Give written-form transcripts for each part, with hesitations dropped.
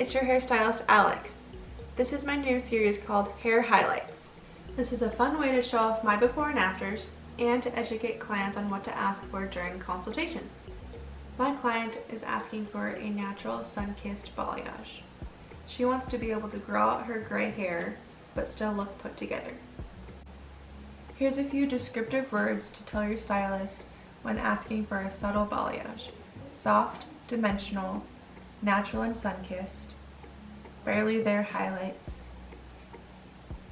it's your hairstylist Alex. This is my new series called Hair Highlights. This is a fun way to show off my before and afters and to educate clients on what to ask for during consultations. My client is asking for a natural sun-kissed balayage. She wants to be able to grow out her gray hair but still look put together. Here's a few descriptive words to tell your stylist when asking for a subtle balayage. Soft, dimensional, natural and sun-kissed, barely there highlights.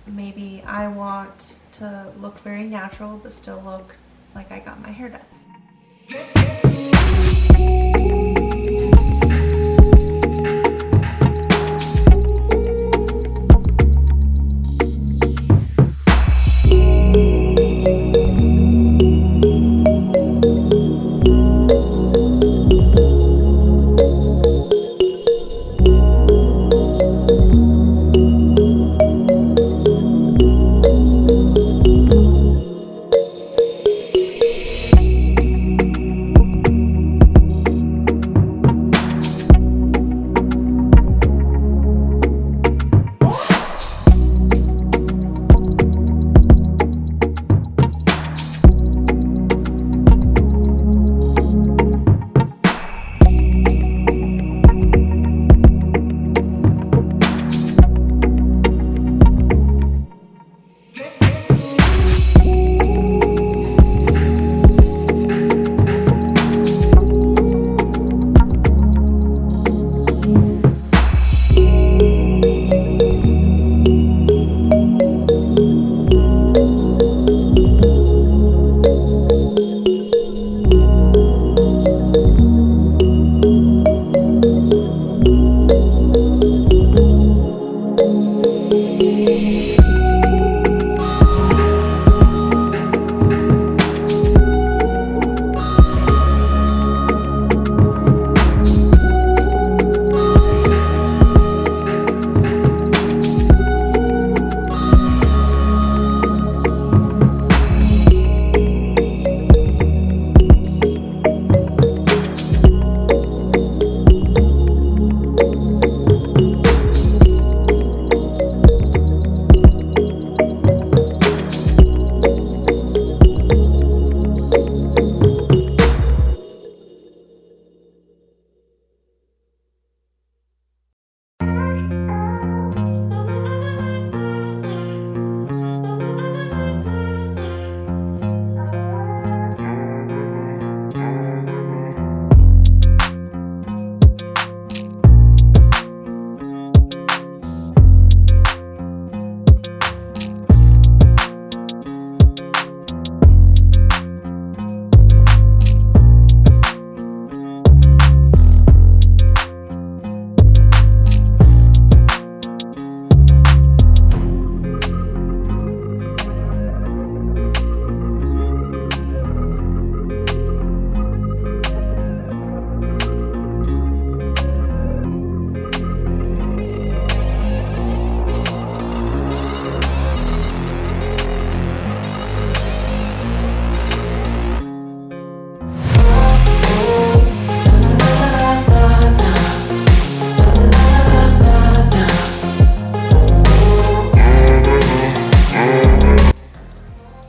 Maybe I want to look very natural but still look like I got my hair done.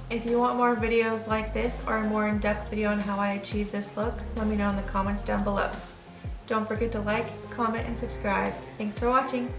If you want more videos like this or a more in-depth video on how I achieve this look, let me know in the comments down below. Don't forget to like, comment, and subscribe. Thanks for watching.